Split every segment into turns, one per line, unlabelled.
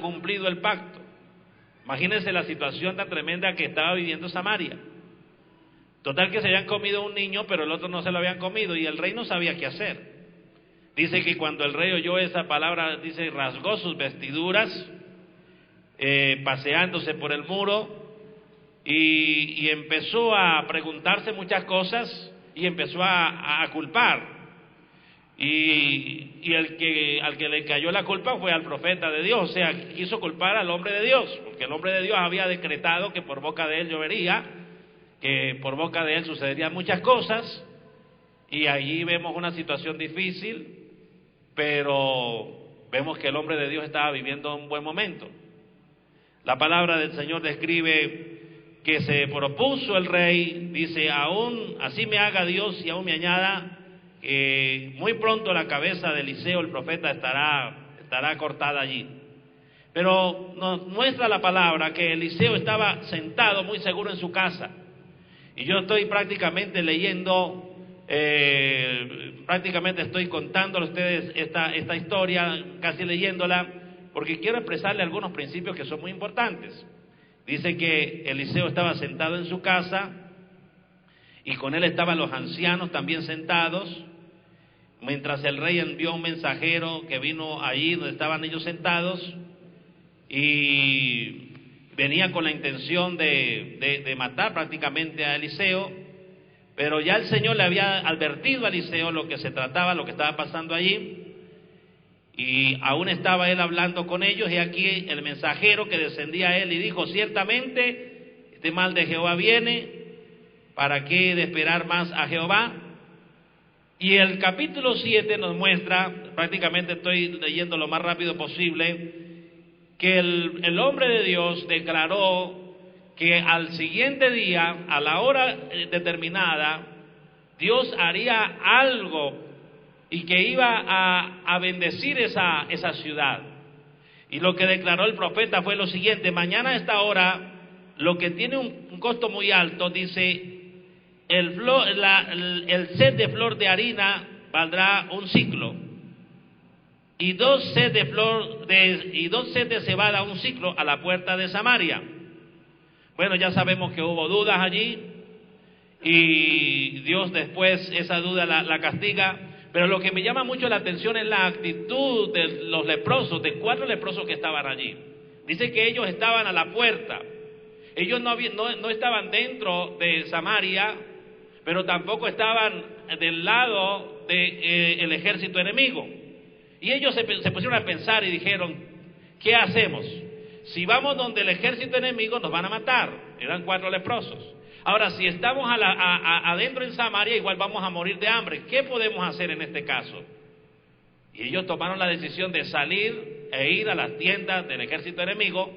cumplido el pacto. Imagínense la situación tan tremenda que estaba viviendo Samaria. Total que se habían comido un niño, pero el otro no se lo habían comido, y el rey no sabía qué hacer. Dice que cuando el rey oyó esa palabra, dice, rasgó sus vestiduras, paseándose por el muro, y empezó a preguntarse muchas cosas, y empezó a culpar. Y al que le cayó la culpa fue al profeta de Dios, o sea, quiso culpar al hombre de Dios, porque el hombre de Dios había decretado que por boca de él llovería, que por boca de él sucederían muchas cosas, y allí vemos una situación difícil, pero vemos que el hombre de Dios estaba viviendo un buen momento. La palabra del Señor describe que se propuso el rey, dice, aún así me haga Dios y aún me añada, muy pronto la cabeza de Eliseo el profeta estará cortada allí. Pero nos muestra la palabra que Eliseo estaba sentado muy seguro en su casa. Y yo estoy prácticamente leyendo, prácticamente estoy contándole a ustedes esta historia, casi leyéndola, porque quiero expresarle algunos principios que son muy importantes. Dice que Eliseo estaba sentado en su casa y con él estaban los ancianos también sentados, mientras el rey envió un mensajero que vino allí donde estaban ellos sentados y venía con la intención de matar prácticamente a Eliseo, pero ya el Señor le había advertido a Eliseo lo que se trataba, lo que estaba pasando allí, y aún estaba él hablando con ellos, y aquí el mensajero que descendía a él y dijo, ciertamente este mal de Jehová viene, ¿para qué de esperar más a Jehová? Y el capítulo 7 nos muestra, prácticamente estoy leyendo lo más rápido posible, que el hombre de Dios declaró que al siguiente día, a la hora determinada, Dios haría algo y que iba a bendecir esa ciudad. Y lo que declaró el profeta fue lo siguiente: mañana a esta hora, lo que tiene un costo muy alto, dice, el sed de flor de harina valdrá un ciclo, y dos sed de cebada un ciclo a la puerta de Samaria. Bueno, ya sabemos que hubo dudas allí, y Dios después esa duda la castiga. Pero lo que me llama mucho la atención es la actitud de los leprosos, de 4 leprosos que estaban allí. Dice que ellos estaban a la puerta. Ellos no estaban dentro de Samaria, pero tampoco estaban del lado del ejército enemigo. Y ellos se pusieron a pensar y dijeron, ¿qué hacemos? Si vamos donde el ejército enemigo nos van a matar. Eran 4 leprosos. Ahora, si estamos adentro en Samaria, igual vamos a morir de hambre. ¿Qué podemos hacer en este caso? Y ellos tomaron la decisión de salir e ir a las tiendas del ejército enemigo,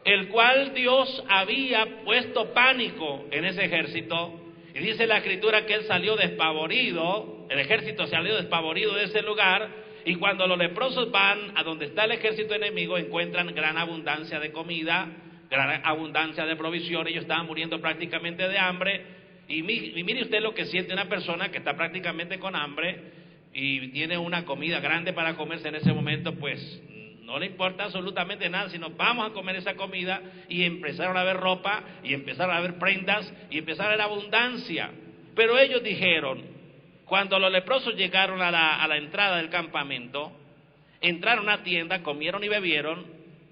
el cual Dios había puesto pánico en ese ejército. Y dice la escritura que él salió despavorido, el ejército salió despavorido de ese lugar, y cuando los leprosos van a donde está el ejército enemigo, encuentran gran abundancia de comida, gran abundancia de provisión. Ellos estaban muriendo prácticamente de hambre, y mire usted lo que siente una persona que está prácticamente con hambre y tiene una comida grande para comerse en ese momento, pues no le importa absolutamente nada, sino vamos a comer esa comida. Y empezaron a ver ropa, y empezaron a ver prendas, y empezaron a ver abundancia. Pero ellos dijeron, cuando los leprosos llegaron a la entrada del campamento, entraron a una tienda, comieron y bebieron,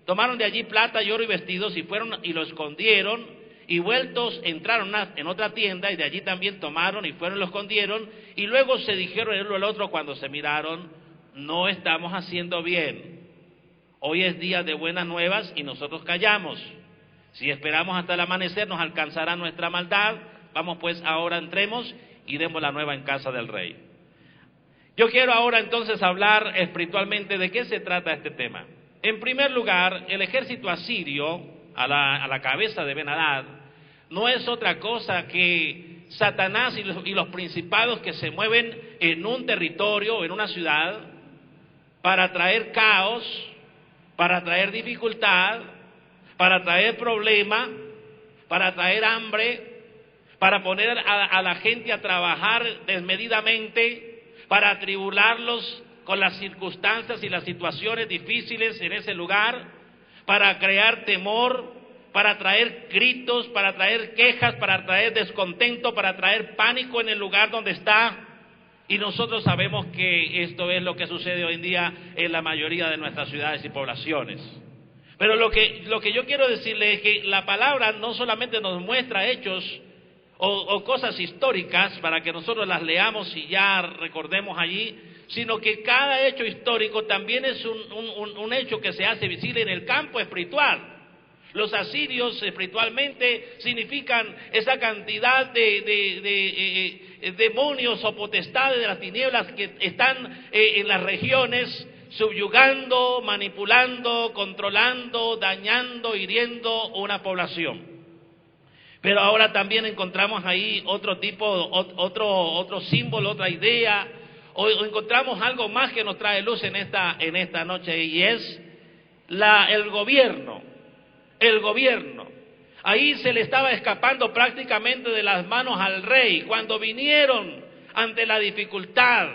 tomaron de allí plata y oro y vestidos, y fueron y lo escondieron, y vueltos entraron en otra tienda, y de allí también tomaron y fueron y lo escondieron, y luego se dijeron el uno al otro cuando se miraron, no estamos haciendo bien. Hoy es día de buenas nuevas y nosotros callamos. Si esperamos hasta el amanecer nos alcanzará nuestra maldad. Vamos pues, ahora entremos y demos la nueva en casa del rey. Yo quiero ahora entonces hablar espiritualmente de qué se trata este tema. En primer lugar, el ejército asirio, a la cabeza de Ben-Hadad, no es otra cosa que Satanás y los principados que se mueven en un territorio, en una ciudad, para traer caos, para traer dificultad, para traer problema, para traer hambre, para poner a la gente a trabajar desmedidamente, para atribularlos con las circunstancias y las situaciones difíciles en ese lugar, para crear temor, para traer gritos, para traer quejas, para traer descontento, para traer pánico en el lugar donde está. Y nosotros sabemos que esto es lo que sucede hoy en día en la mayoría de nuestras ciudades y poblaciones. Pero lo que yo quiero decirle es que la palabra no solamente nos muestra hechos o cosas históricas para que nosotros las leamos y ya recordemos allí, sino que cada hecho histórico también es un hecho que se hace visible en el campo espiritual. Los asirios espiritualmente significan esa cantidad de demonios o potestades de las tinieblas que están en las regiones, subyugando, manipulando, controlando, dañando, hiriendo una población. Pero ahora también encontramos ahí otro tipo, otro símbolo, otra idea, o encontramos algo más que nos trae luz en esta noche, y es el gobierno. El gobierno. Ahí se le estaba escapando prácticamente de las manos al rey. Cuando vinieron ante la dificultad,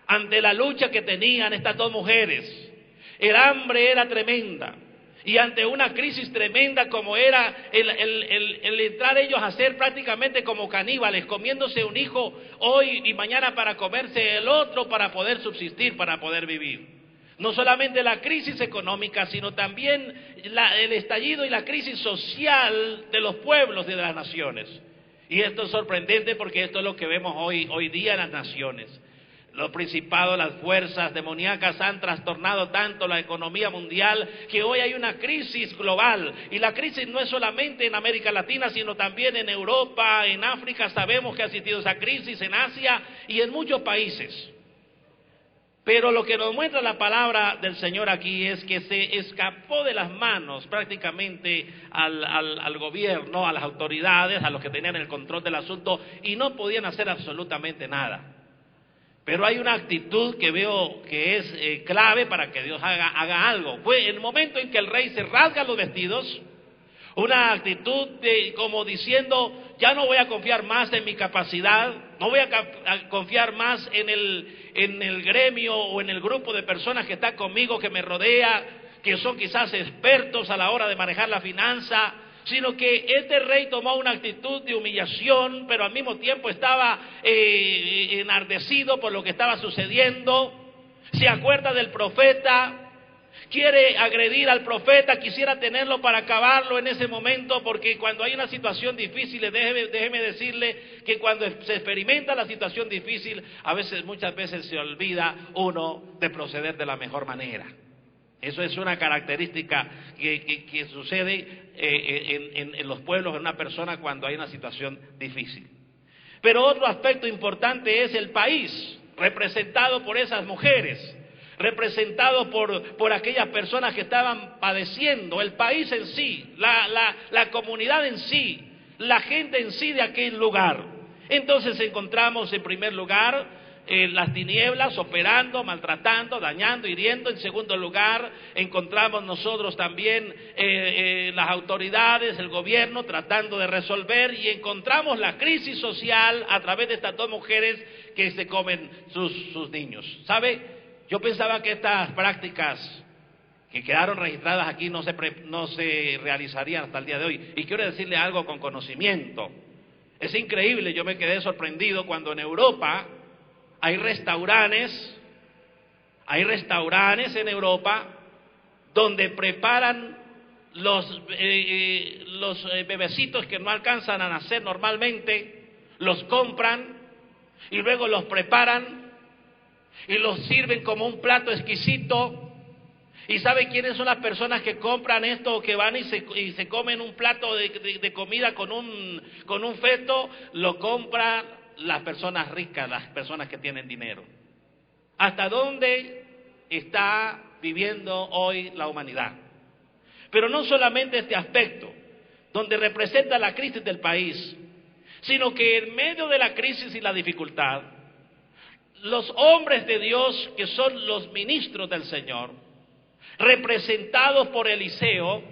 ante la lucha que tenían estas dos mujeres, el hambre era tremenda. Y ante una crisis tremenda como era el entrar ellos a ser prácticamente como caníbales, comiéndose un hijo hoy y mañana para comerse el otro, para poder subsistir, para poder vivir. No solamente la crisis económica, sino también el estallido y la crisis social de los pueblos y de las naciones. Y esto es sorprendente porque esto es lo que vemos hoy día en las naciones. Los principados, las fuerzas demoníacas han trastornado tanto la economía mundial que hoy hay una crisis global. Y la crisis no es solamente en América Latina, sino también en Europa, en África. Sabemos que ha existido esa crisis, en Asia y en muchos países. Pero lo que nos muestra la palabra del Señor aquí es que se escapó de las manos prácticamente al gobierno, a las autoridades, a los que tenían el control del asunto, y no podían hacer absolutamente nada. Pero hay una actitud que veo que es clave para que Dios haga algo. Fue el momento en que el rey se rasga los vestidos, una actitud como diciendo, ya no voy a confiar más en mi capacidad, no voy a confiar más en el gremio o en el grupo de personas que está conmigo, que me rodea, que son quizás expertos a la hora de manejar la finanza, sino que este rey tomó una actitud de humillación, pero al mismo tiempo estaba enardecido por lo que estaba sucediendo. Se acuerda del profeta, quiere agredir al profeta, quisiera tenerlo para acabarlo en ese momento, porque cuando hay una situación difícil, déjeme decirle que cuando se experimenta la situación difícil, muchas veces se olvida uno de proceder de la mejor manera. Eso es una característica que sucede en los pueblos, en una persona cuando hay una situación difícil. Pero otro aspecto importante es el país, representado por esas mujeres, representado por aquellas personas que estaban padeciendo, el país en sí, la comunidad en sí, la gente en sí de aquel lugar. Entonces encontramos en primer lugar las tinieblas operando, maltratando, dañando, hiriendo. En segundo lugar encontramos nosotros también las autoridades, el gobierno tratando de resolver, y encontramos la crisis social a través de estas dos mujeres que se comen sus niños. ¿Sabe? Yo pensaba que estas prácticas que quedaron registradas aquí no se realizarían hasta el día de hoy. Y quiero decirle algo con conocimiento. Es increíble, yo me quedé sorprendido cuando en Europa hay restaurantes en Europa donde preparan los bebecitos que no alcanzan a nacer normalmente, los compran y luego los preparan y los sirven como un plato exquisito. ¿Y sabe quiénes son las personas que compran esto, que van y se comen un plato de comida con un feto? Lo compran las personas ricas, las personas que tienen dinero. ¿Hasta dónde está viviendo hoy la humanidad? Pero no solamente este aspecto, donde representa la crisis del país, sino que en medio de la crisis y la dificultad, los hombres de Dios, que son los ministros del Señor, representados por Eliseo,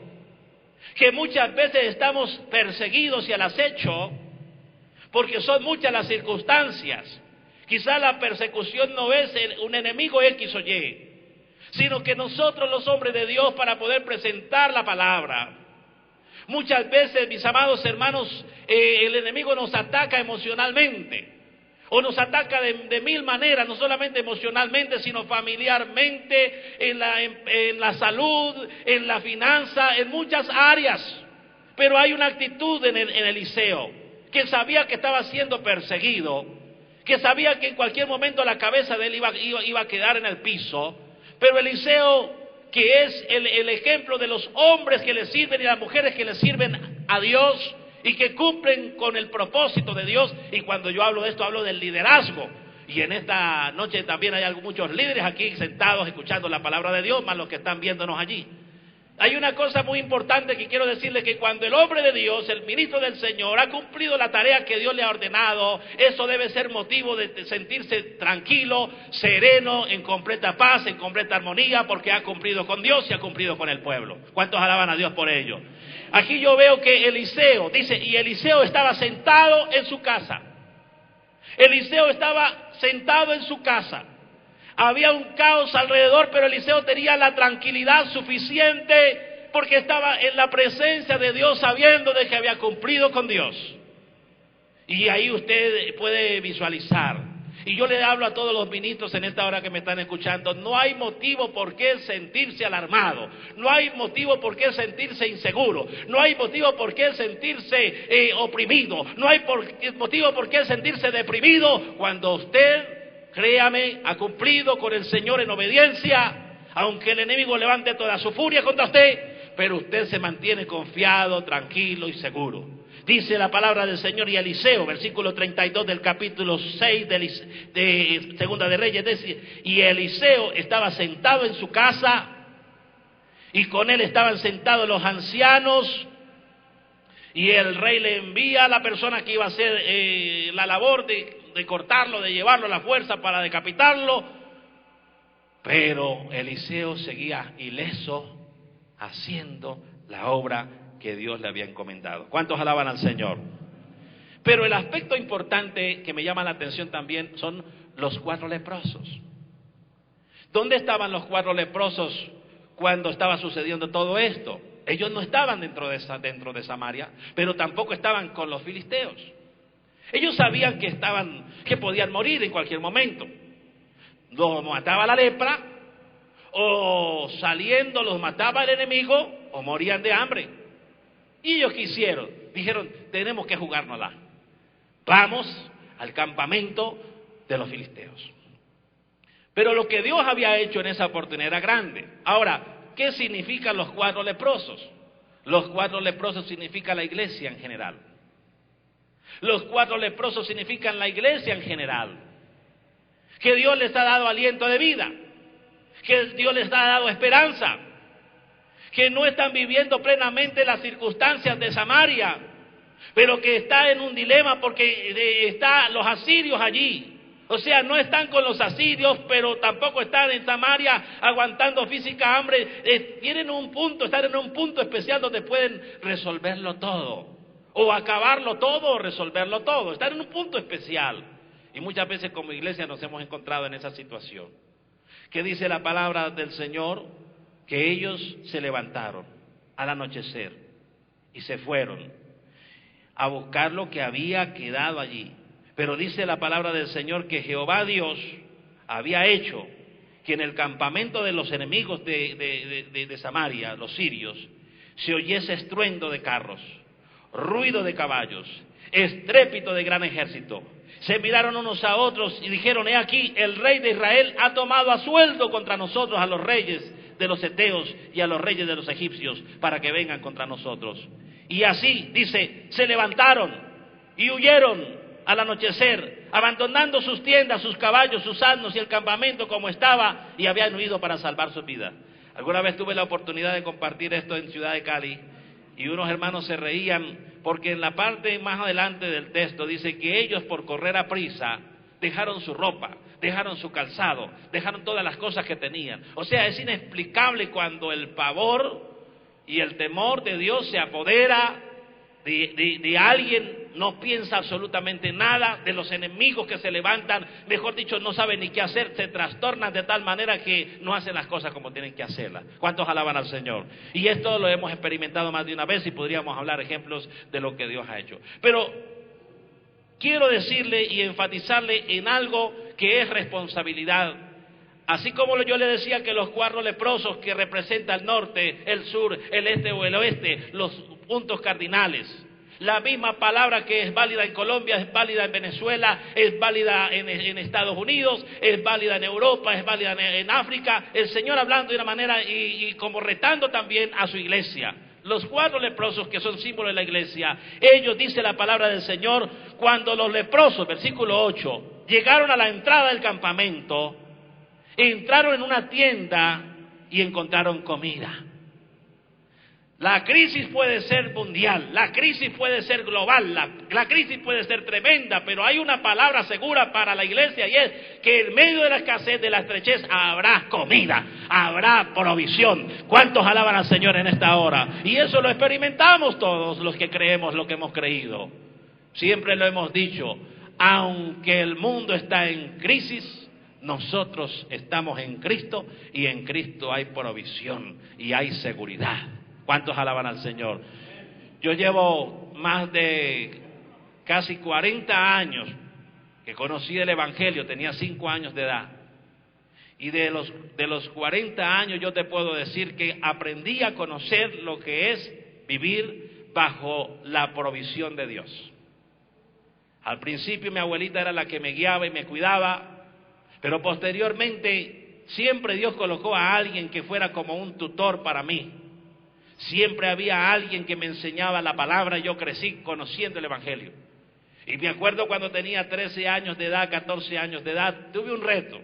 que muchas veces estamos perseguidos y al acecho, porque son muchas las circunstancias. Quizá la persecución no es un enemigo X o Y, sino que nosotros los hombres de Dios, para poder presentar la palabra, muchas veces, mis amados hermanos, el enemigo nos ataca emocionalmente, o nos ataca de mil maneras, no solamente emocionalmente, sino familiarmente, en la salud, en la finanza, en muchas áreas. Pero hay una actitud en Eliseo, que sabía que estaba siendo perseguido, que sabía que en cualquier momento la cabeza de él iba a quedar en el piso. Pero Eliseo, que es el ejemplo de los hombres que le sirven y las mujeres que le sirven a Dios y que cumplen con el propósito de Dios, y cuando yo hablo de esto hablo del liderazgo, y en esta noche también hay muchos líderes aquí sentados escuchando la palabra de Dios, más los que están viéndonos allí. Hay una cosa muy importante que quiero decirle, que cuando el hombre de Dios, el ministro del Señor, ha cumplido la tarea que Dios le ha ordenado, eso debe ser motivo de sentirse tranquilo, sereno, en completa paz, en completa armonía, porque ha cumplido con Dios y ha cumplido con el pueblo. ¿Cuántos alaban a Dios por ello? Aquí yo veo que Eliseo, dice, y Eliseo estaba sentado en su casa. Eliseo estaba sentado en su casa. Había un caos alrededor, pero Eliseo tenía la tranquilidad suficiente porque estaba en la presencia de Dios, sabiendo de que había cumplido con Dios. Y ahí usted puede visualizar. Y yo le hablo a todos los ministros en esta hora que me están escuchando, no hay motivo por qué sentirse alarmado, no hay motivo por qué sentirse inseguro, no hay motivo por qué sentirse oprimido, no hay motivo por qué sentirse deprimido cuando usted, créame, ha cumplido con el Señor en obediencia, aunque el enemigo levante toda su furia contra usted, pero usted se mantiene confiado, tranquilo y seguro. Dice la palabra del Señor, y Eliseo, versículo 32 del capítulo 6 de Segunda de Reyes, dice, y Eliseo estaba sentado en su casa, y con él estaban sentados los ancianos, y el rey le envía a la persona que iba a hacer la labor de cortarlo, de llevarlo a la fuerza para decapitarlo, pero Eliseo seguía ileso haciendo la obra que Dios le había encomendado. ¿Cuántos alaban al Señor? Pero el aspecto importante que me llama la atención también son los 4 leprosos. ¿Dónde estaban los 4 leprosos cuando estaba sucediendo todo esto? Ellos no estaban dentro de Samaria, pero tampoco estaban con los filisteos. Ellos sabían que podían morir en cualquier momento. Los mataba la lepra, o saliendo los mataba el enemigo, o morían de hambre. Y ellos dijeron, tenemos que jugárnosla. Vamos al campamento de los filisteos. Pero lo que Dios había hecho en esa oportunidad era grande. Ahora, ¿qué significan los 4 leprosos? Los 4 leprosos significan la iglesia en general. Los 4 leprosos significan la iglesia en general. Que Dios les ha dado aliento de vida, que Dios les ha dado esperanza, que no están viviendo plenamente las circunstancias de Samaria, pero que está en un dilema porque están los asirios allí. O sea, no están con los asirios, pero tampoco están en Samaria aguantando física hambre. Están en un punto especial donde pueden resolverlo todo, o acabarlo todo, o resolverlo todo. Están en un punto especial. Y muchas veces como iglesia nos hemos encontrado en esa situación. ¿Qué dice la palabra del Señor? Que ellos se levantaron al anochecer y se fueron a buscar lo que había quedado allí. Pero dice la palabra del Señor que Jehová Dios había hecho que en el campamento de los enemigos de Samaria, los sirios, se oyese estruendo de carros, ruido de caballos, estrépito de gran ejército. Se miraron unos a otros y dijeron, he aquí, el rey de Israel ha tomado a sueldo contra nosotros a los reyes de los heteos y a los reyes de los egipcios para que vengan contra nosotros. Y así, dice, se levantaron y huyeron al anochecer, abandonando sus tiendas, sus caballos, sus asnos y el campamento como estaba, y habían huido para salvar su vida. Alguna vez tuve la oportunidad de compartir esto en Ciudad de Cali, y unos hermanos se reían porque en la parte más adelante del texto dice que ellos, por correr a prisa, dejaron su ropa, dejaron su calzado, dejaron todas las cosas que tenían. O sea, es inexplicable cuando el pavor y el temor de Dios se apodera de alguien, no piensa absolutamente nada, de los enemigos que se levantan, mejor dicho, no saben ni qué hacer, se trastornan de tal manera que no hacen las cosas como tienen que hacerlas. ¿Cuántos alaban al Señor? Y esto lo hemos experimentado más de una vez y podríamos hablar ejemplos de lo que Dios ha hecho. Pero quiero decirle y enfatizarle en algo que es responsabilidad. Así como yo le decía que los 4 leprosos que representan el norte, el sur, el este o el oeste, los puntos cardinales. La misma palabra que es válida en Colombia, es válida en Venezuela, es válida en Estados Unidos, es válida en Europa, es válida en África. El Señor hablando de una manera y como retando también a su iglesia. Los 4 leprosos que son símbolos de la iglesia, ellos, dice la palabra del Señor, cuando los leprosos, versículo 8, llegaron a la entrada del campamento, entraron en una tienda y encontraron comida. La crisis puede ser mundial, la crisis puede ser global, la crisis puede ser tremenda, pero hay una palabra segura para la iglesia y es que en medio de la escasez, de la estrechez, habrá comida, habrá provisión. ¿Cuántos alaban al Señor en esta hora? Y eso lo experimentamos todos los que creemos lo que hemos creído. Siempre lo hemos dicho, aunque el mundo está en crisis, nosotros estamos en Cristo y en Cristo hay provisión y hay seguridad. ¿Cuántos alaban al Señor? Yo llevo más de casi 40 años que conocí el Evangelio, tenía 5 años de edad. Y de los 40 años yo te puedo decir que aprendí a conocer lo que es vivir bajo la provisión de Dios. Al principio mi abuelita era la que me guiaba y me cuidaba, pero posteriormente siempre Dios colocó a alguien que fuera como un tutor para mí. Siempre había alguien que me enseñaba la palabra y yo crecí conociendo el Evangelio. Y me acuerdo cuando tenía 13 años de edad, 14 años de edad, tuve un reto.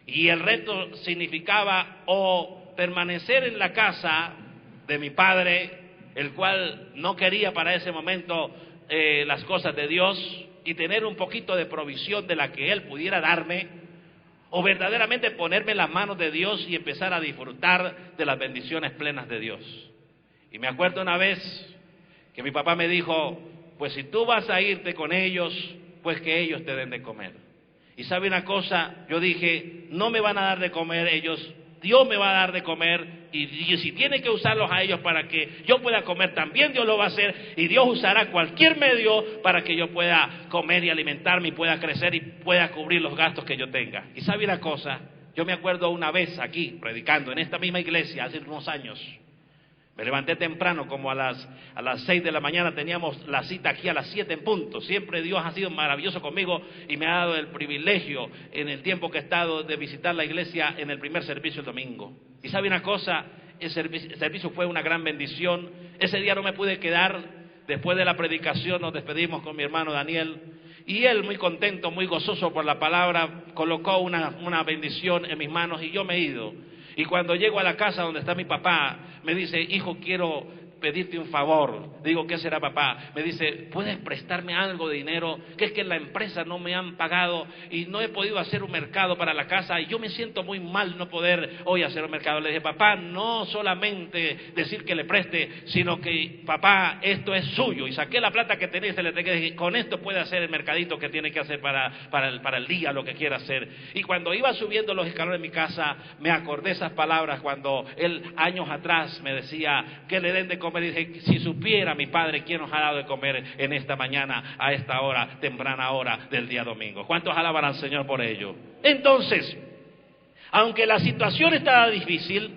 Y el reto significaba o permanecer en la casa de mi padre, el cual no quería para ese momento las cosas de Dios y tener un poquito de provisión de la que Él pudiera darme, o verdaderamente ponerme en las manos de Dios y empezar a disfrutar de las bendiciones plenas de Dios. Y me acuerdo una vez que mi papá me dijo, pues si tú vas a irte con ellos, pues que ellos te den de comer. Y sabe una cosa, yo dije, no me van a dar de comer ellos, Dios me va a dar de comer, y si tiene que usarlos a ellos para que yo pueda comer, también Dios lo va a hacer, y Dios usará cualquier medio para que yo pueda comer y alimentarme y pueda crecer y pueda cubrir los gastos que yo tenga. Y sabe una cosa, yo me acuerdo una vez aquí, predicando en esta misma iglesia, hace unos años. Me levanté temprano, como a las 6 de la mañana, teníamos la cita aquí a las 7 en punto. Siempre Dios ha sido maravilloso conmigo y me ha dado el privilegio en el tiempo que he estado de visitar la iglesia en el primer servicio el domingo. Y sabe una cosa, el servicio fue una gran bendición. Ese día no me pude quedar, después de la predicación nos despedimos con mi hermano Daniel. Y él, muy contento, muy gozoso por la palabra, colocó una bendición en mis manos y yo me he ido. Y cuando llego a la casa donde está mi papá, me dice, hijo, quiero pedirte un favor. Digo, ¿qué será, papá? Me dice, ¿puedes prestarme algo de dinero? Que es que en la empresa no me han pagado y no he podido hacer un mercado para la casa y yo me siento muy mal no poder hoy hacer un mercado. Le dije, papá, no solamente decir que le preste, sino que, papá, esto es suyo. Y saqué la plata que tenía y se le entregué. Dije, con esto puede hacer el mercadito que tiene que hacer para el día, lo que quiera hacer. Y cuando iba subiendo los escalones de mi casa, me acordé esas palabras cuando él años atrás me decía que le den de comer. Y dije, si supiera mi padre quién nos ha dado de comer en esta mañana, a esta hora, temprana hora del día domingo. ¿Cuántos alaban al Señor por ello? Entonces, aunque la situación estaba difícil,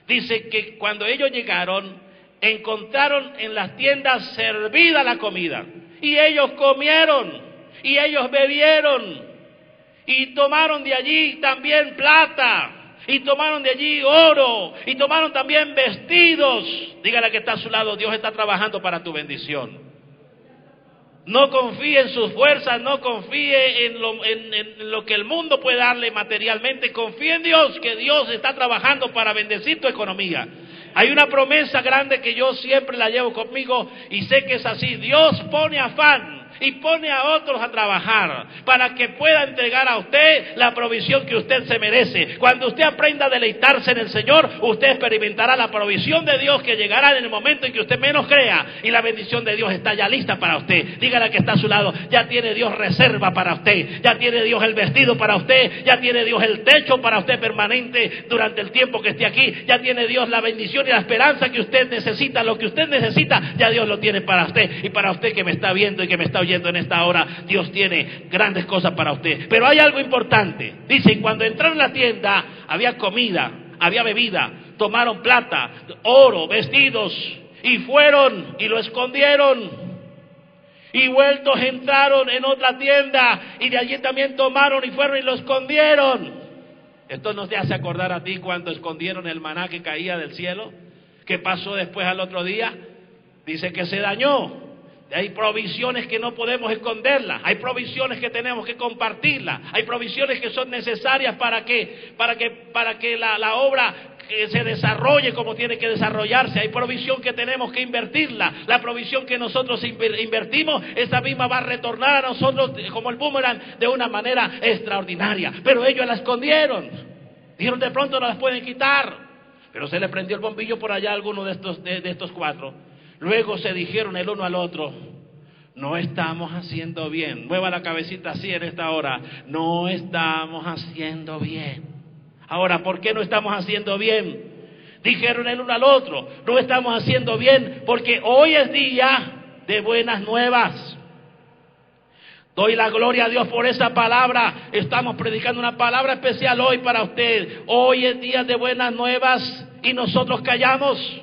dice que cuando ellos llegaron, encontraron en las tiendas servida la comida. Y ellos comieron, y ellos bebieron, y tomaron de allí también plata, y tomaron de allí oro, y tomaron también vestidos. Dígale que está a su lado, Dios está trabajando para tu bendición. No confíe en sus fuerzas, no confíe en lo que el mundo puede darle materialmente. Confíe en Dios, que Dios está trabajando para bendecir tu economía. Hay una promesa grande que yo siempre la llevo conmigo y sé que es así. Dios pone afán y pone a otros a trabajar para que pueda entregar a usted la provisión que usted se merece. Cuando usted aprenda a deleitarse en el Señor, usted experimentará la provisión de Dios que llegará en el momento en que usted menos crea, y la bendición de Dios está ya lista para usted. Dígale que está a su lado, ya tiene Dios reserva para usted, ya tiene Dios el vestido para usted, ya tiene Dios el techo para usted permanente durante el tiempo que esté aquí, ya tiene Dios la bendición y la esperanza que usted necesita. Lo que usted necesita, ya Dios lo tiene para usted. Y para usted que me está viendo y que me está oyendo en esta hora, Dios tiene grandes cosas para usted. Pero hay algo importante. Dicen, cuando entraron en la tienda, había comida, había bebida, tomaron plata, oro, vestidos, y fueron y lo escondieron. Y vueltos entraron en otra tienda, y de allí también tomaron y fueron y lo escondieron. Esto nos hace acordar a ti cuando escondieron el maná que caía del cielo. ¿Qué pasó después al otro día? Dice que se dañó. Hay provisiones que no podemos esconderlas, hay provisiones que tenemos que compartirlas, hay provisiones que son necesarias para que la obra que se desarrolle como tiene que desarrollarse. Hay provisión que tenemos que invertirla. La provisión que nosotros invertimos, esa misma va a retornar a nosotros como el boomerang de una manera extraordinaria. Pero ellos la escondieron, dijeron, de pronto no las pueden quitar. Pero se le prendió el bombillo por allá a alguno de estos cuatro. Luego se dijeron el uno al otro, no estamos haciendo bien. Mueva la cabecita así en esta hora. No estamos haciendo bien. Ahora, ¿por qué no estamos haciendo bien? Dijeron el uno al otro, no estamos haciendo bien porque hoy es día de buenas nuevas. Doy la gloria a Dios por esa palabra. Estamos predicando una palabra especial hoy para usted. Hoy es día de buenas nuevas y nosotros callamos.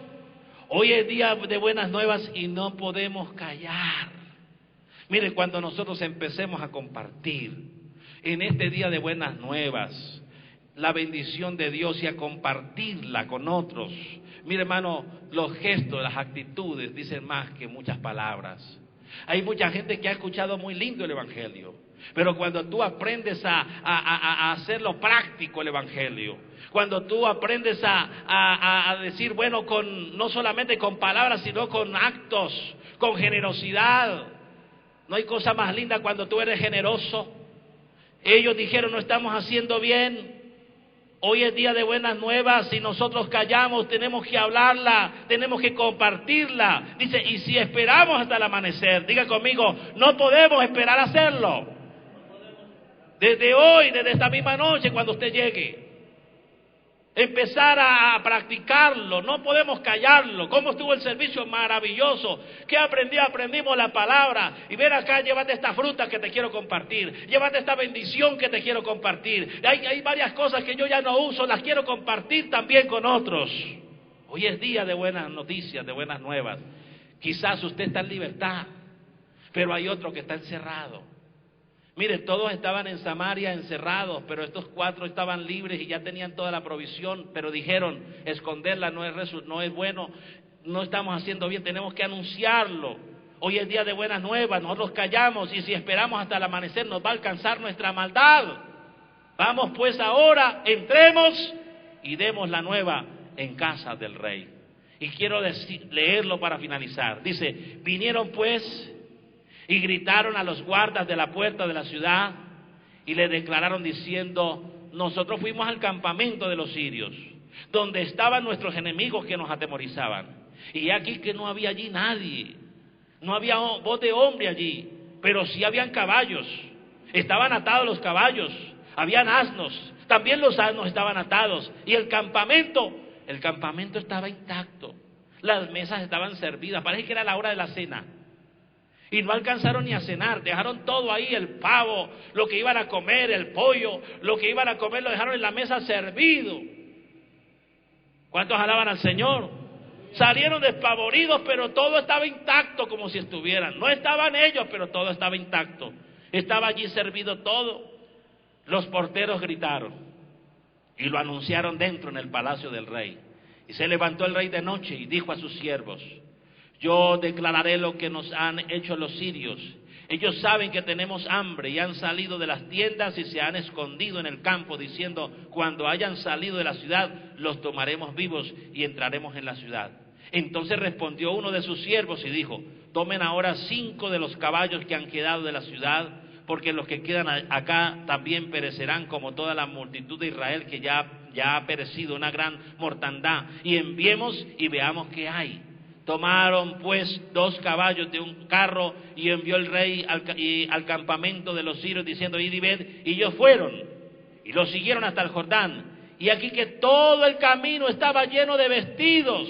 Hoy es día de buenas nuevas y no podemos callar. Mire, cuando nosotros empecemos a compartir en este día de buenas nuevas la bendición de Dios y a compartirla con otros, mire, hermano, los gestos, las actitudes dicen más que muchas palabras. Hay mucha gente que ha escuchado muy lindo el Evangelio, pero cuando tú aprendes a hacerlo práctico el Evangelio, cuando tú aprendes a decir, bueno, no solamente con palabras, sino con actos, con generosidad. No hay cosa más linda cuando tú eres generoso. Ellos dijeron, no estamos haciendo bien. Hoy es día de buenas nuevas y nosotros callamos, tenemos que hablarla, tenemos que compartirla. Dice, y si esperamos hasta el amanecer, diga conmigo, no podemos esperar a hacerlo. Desde hoy, desde esta misma noche, cuando usted llegue, empezar a practicarlo, no podemos callarlo. ¿Cómo estuvo el servicio? Maravilloso. ¿Qué aprendí? Aprendimos la palabra. Y ven acá, llévate esta fruta que te quiero compartir, llévate esta bendición que te quiero compartir. Hay varias cosas que yo ya no uso, las quiero compartir también con otros. Hoy es día de buenas noticias, de buenas nuevas. Quizás usted está en libertad, pero hay otro que está encerrado. Mire, todos estaban en Samaria encerrados, pero estos cuatro estaban libres y ya tenían toda la provisión, pero dijeron, esconderla no es bueno, no estamos haciendo bien, tenemos que anunciarlo. Hoy es día de buenas nuevas, nosotros callamos y si esperamos hasta el amanecer nos va a alcanzar nuestra maldad. Vamos pues ahora, entremos y demos la nueva en casa del rey. Y quiero leerlo para finalizar. Dice, vinieron pues y gritaron a los guardas de la puerta de la ciudad y le declararon diciendo, nosotros fuimos al campamento de los sirios, donde estaban nuestros enemigos que nos atemorizaban. Y aquí que no había allí nadie, no había voz de hombre allí, pero sí habían caballos, estaban atados los caballos, habían asnos, también los asnos estaban atados, y el campamento estaba intacto, las mesas estaban servidas, parece que era la hora de la cena. Y no alcanzaron ni a cenar, dejaron todo ahí, el pavo, lo que iban a comer, el pollo, lo que iban a comer lo dejaron en la mesa servido. ¿Cuántos alaban al Señor? Salieron despavoridos, pero todo estaba intacto como si estuvieran. No estaban ellos, pero todo estaba intacto. Estaba allí servido todo. Los porteros gritaron y lo anunciaron dentro en el palacio del rey. Y se levantó el rey de noche y dijo a sus siervos, yo declararé lo que nos han hecho los sirios. Ellos saben que tenemos hambre y han salido de las tiendas y se han escondido en el campo diciendo, cuando hayan salido de la ciudad, los tomaremos vivos y entraremos en la ciudad. Entonces respondió uno de sus siervos y dijo: tomen ahora 5 de los caballos que han quedado de la ciudad, porque los que quedan acá también perecerán como toda la multitud de Israel que ya ha perecido, una gran mortandad, y enviemos y veamos qué hay. Tomaron pues 2 caballos de un carro, y envió el rey al campamento de los sirios diciendo: id y ved. Y ellos fueron y los siguieron hasta el Jordán, y aquí que todo el camino estaba lleno de vestidos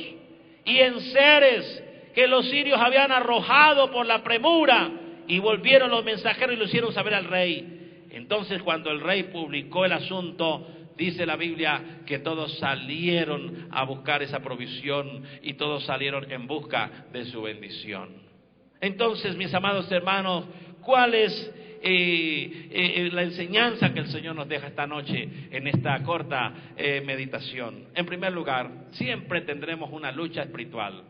y enseres que los sirios habían arrojado por la premura. Y volvieron los mensajeros y lo hicieron saber al rey. Entonces, cuando el rey publicó el asunto, dice la Biblia que todos salieron a buscar esa provisión y todos salieron en busca de su bendición. Entonces, mis amados hermanos, ¿cuál es la enseñanza que el Señor nos deja esta noche en esta corta meditación? En primer lugar, siempre tendremos una lucha espiritual.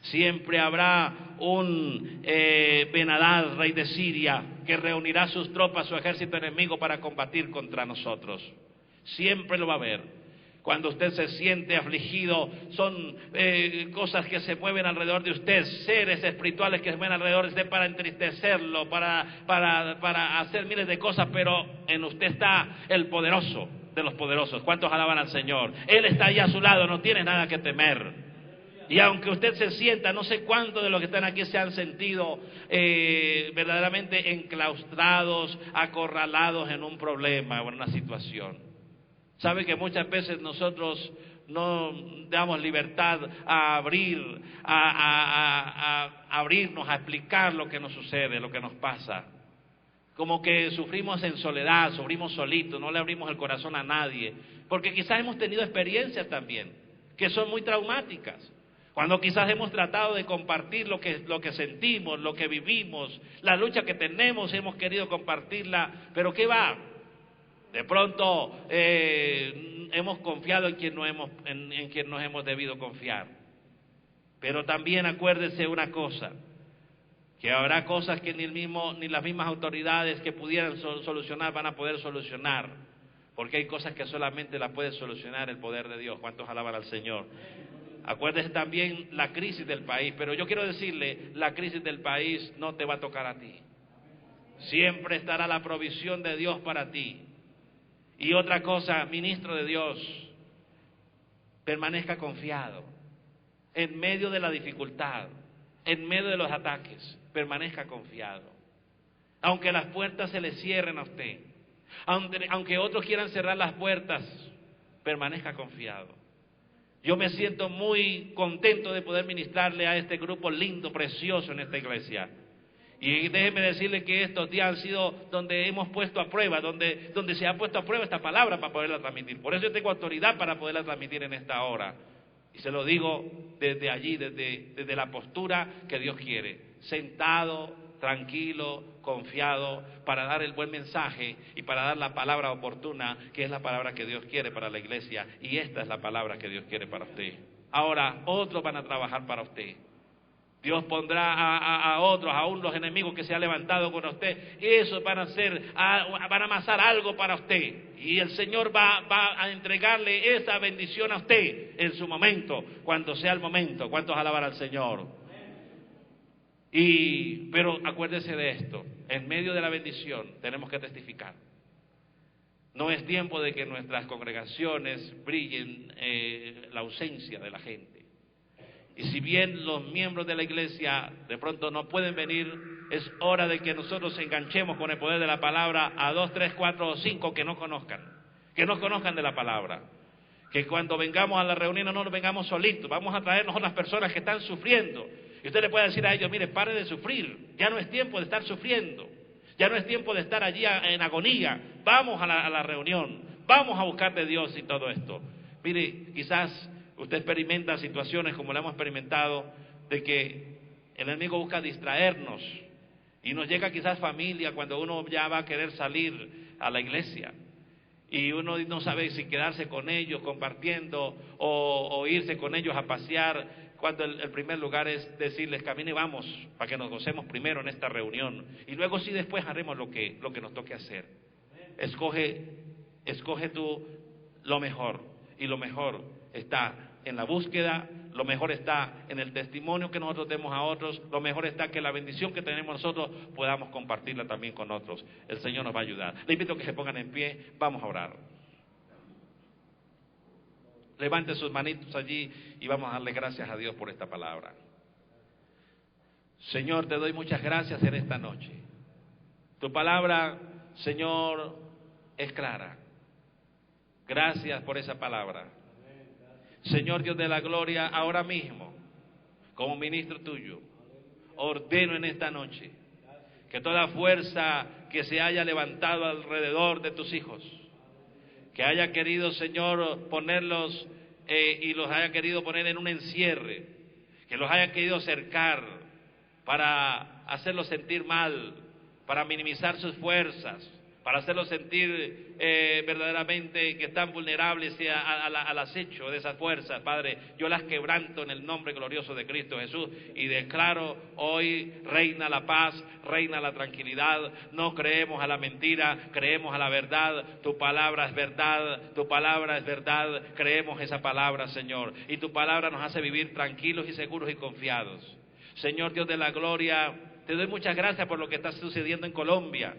Siempre habrá un Ben-Hadad, rey de Siria, que reunirá sus tropas, su ejército enemigo para combatir contra nosotros. Siempre lo va a haber. Cuando usted se siente afligido, son cosas que se mueven alrededor de usted, seres espirituales que se mueven alrededor de usted para entristecerlo, para hacer miles de cosas, pero en usted está el poderoso de los poderosos. ¿Cuántos alaban al Señor? Él está ahí a su lado, no tiene nada que temer. Y aunque usted se sienta, no sé cuántos de los que están aquí se han sentido verdaderamente enclaustrados, acorralados en un problema o en una situación. Sabe que muchas veces nosotros no damos libertad a abrirnos, a explicar lo que nos sucede, lo que nos pasa. Como que sufrimos en soledad, sufrimos solitos, no le abrimos el corazón a nadie. Porque quizás hemos tenido experiencias también que son muy traumáticas. Cuando quizás hemos tratado de compartir lo que sentimos, lo que vivimos, la lucha que tenemos, hemos querido compartirla, pero ¿qué va? De pronto hemos confiado en quien nos hemos debido confiar. Pero también acuérdese una cosa, que habrá cosas que ni las mismas autoridades que pudieran solucionar van a poder solucionar, porque hay cosas que solamente las puede solucionar el poder de Dios. ¿Cuántos alaban al Señor? Acuérdese también la crisis del país, pero yo quiero decirle, la crisis del país no te va a tocar a ti. Siempre estará la provisión de Dios para ti. Y otra cosa, ministro de Dios, permanezca confiado. En medio de la dificultad, en medio de los ataques, permanezca confiado. Aunque las puertas se le cierren a usted, aunque otros quieran cerrar las puertas, permanezca confiado. Yo me siento muy contento de poder ministrarle a este grupo lindo, precioso en esta iglesia. Y déjeme decirle que estos días han sido donde hemos puesto a prueba, donde se ha puesto a prueba esta palabra para poderla transmitir. Por eso yo tengo autoridad para poderla transmitir en esta hora. Y se lo digo desde allí, desde la postura que Dios quiere. Sentado, tranquilo, confiado, para dar el buen mensaje y para dar la palabra oportuna, que es la palabra que Dios quiere para la iglesia, y esta es la palabra que Dios quiere para usted. Ahora, otros van a trabajar para usted. Dios pondrá a otros, aún los enemigos que se han levantado con usted, esos van a amasar algo para usted, y el Señor va a entregarle esa bendición a usted en su momento, cuando sea el momento. ¿Cuántos alaban al Señor? Pero acuérdese de esto, en medio de la bendición tenemos que testificar. No es tiempo de que en nuestras congregaciones brillen la ausencia de la gente. Y si bien los miembros de la iglesia de pronto no pueden venir, es hora de que nosotros enganchemos con el poder de la palabra a 2, 3, 4 o 5 que no conozcan de la palabra. Que cuando vengamos a la reunión no nos vengamos solitos, vamos a traernos a las personas que están sufriendo. Y usted le puede decir a ellos: mire, pare de sufrir, ya no es tiempo de estar sufriendo, ya no es tiempo de estar allí en agonía, vamos a la reunión, vamos a buscar de Dios y todo esto. Mire, quizás usted experimenta situaciones como la hemos experimentado, de que el enemigo busca distraernos, y nos llega quizás familia cuando uno ya va a querer salir a la iglesia, y uno no sabe si quedarse con ellos compartiendo o irse con ellos a pasear, cuando el primer lugar es decirles: camine, vamos, para que nos gocemos primero en esta reunión, y luego sí después haremos lo que nos toque hacer. Escoge tú lo mejor, y lo mejor está en la búsqueda, lo mejor está en el testimonio que nosotros demos a otros, lo mejor está que la bendición que tenemos nosotros podamos compartirla también con otros. El Señor nos va a ayudar. Le invito a que se pongan en pie, vamos a orar. Levante sus manitos allí y vamos a darle gracias a Dios por esta palabra. Señor, te doy muchas gracias en esta noche. Tu palabra, Señor, es clara. Gracias por esa palabra. Señor Dios de la gloria, ahora mismo, como ministro tuyo, ordeno en esta noche que toda fuerza que se haya levantado alrededor de tus hijos, que haya querido, Señor, ponerlos y los haya querido poner en un encierre, que los haya querido cercar para hacerlos sentir mal, para minimizar sus fuerzas, para hacerlos sentir verdaderamente que están vulnerables al acecho de esas fuerzas. Padre, yo las quebranto en el nombre glorioso de Cristo Jesús y declaro hoy: reina la paz, reina la tranquilidad. No creemos a la mentira, creemos a la verdad. Tu palabra es verdad, tu palabra es verdad. Creemos esa palabra, Señor, y tu palabra nos hace vivir tranquilos y seguros y confiados. Señor Dios de la gloria, te doy muchas gracias por lo que está sucediendo en Colombia,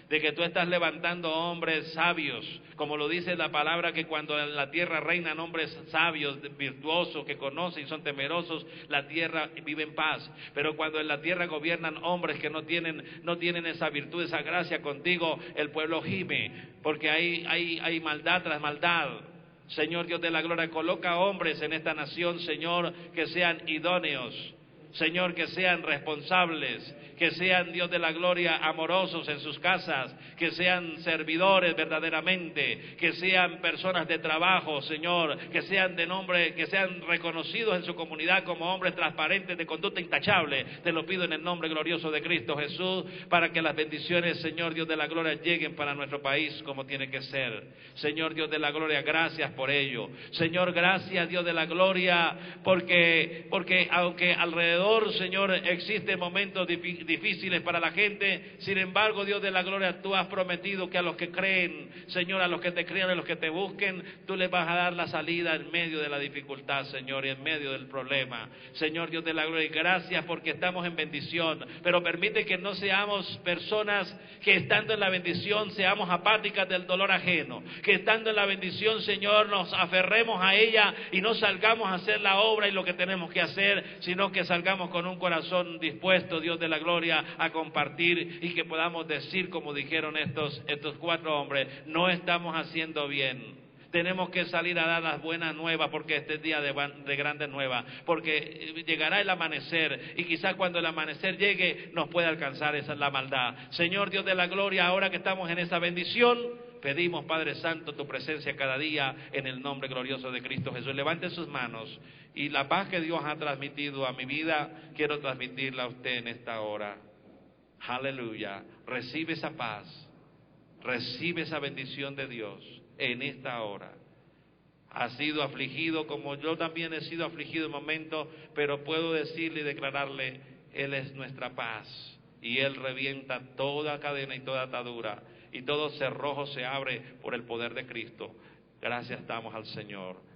de que tú estás levantando hombres sabios, como lo dice la palabra, que cuando en la tierra reinan hombres sabios, virtuosos, que conocen y son temerosos, la tierra vive en paz. Pero cuando en la tierra gobiernan hombres que no tienen esa virtud, esa gracia contigo, el pueblo gime, porque hay maldad tras maldad. Señor Dios de la gloria, coloca hombres en esta nación, Señor, que sean idóneos, Señor, que sean responsables, que sean, Dios de la gloria, amorosos en sus casas, que sean servidores verdaderamente, que sean personas de trabajo, Señor, que sean de nombre, que sean reconocidos en su comunidad como hombres transparentes de conducta intachable. Te lo pido en el nombre glorioso de Cristo Jesús, para que las bendiciones, Señor Dios de la gloria, lleguen para nuestro país como tiene que ser. Señor Dios de la gloria, gracias por ello. Señor, gracias, Dios de la gloria, porque aunque alrededor, Señor, existen momentos difíciles para la gente, sin embargo, Dios de la gloria, tú has prometido que a los que creen, Señor, a los que te crean, a los que te busquen, tú les vas a dar la salida en medio de la dificultad, Señor, y en medio del problema. Señor Dios de la gloria, gracias porque estamos en bendición, pero permite que no seamos personas que estando en la bendición seamos apáticas del dolor ajeno, que estando en la bendición, Señor, nos aferremos a ella y no salgamos a hacer la obra y lo que tenemos que hacer, sino que salgamos con un corazón dispuesto, Dios de la gloria, a compartir, y que podamos decir, como dijeron estos 4 hombres: no estamos haciendo bien. Tenemos que salir a dar las buenas nuevas, porque este es día de grandes nuevas, porque llegará el amanecer, y quizás cuando el amanecer llegue nos pueda alcanzar la maldad. Señor Dios de la gloria, ahora que estamos en esa bendición, pedimos, Padre Santo, tu presencia cada día en el nombre glorioso de Cristo Jesús. Levante sus manos, y la paz que Dios ha transmitido a mi vida, quiero transmitirla a usted en esta hora. Aleluya. Recibe esa paz, recibe esa bendición de Dios en esta hora. Has sido afligido como yo también he sido afligido en momentos, pero puedo decirle y declararle: Él es nuestra paz, y Él revienta toda cadena y toda atadura, y todo cerrojo se abre por el poder de Cristo. Gracias damos al Señor.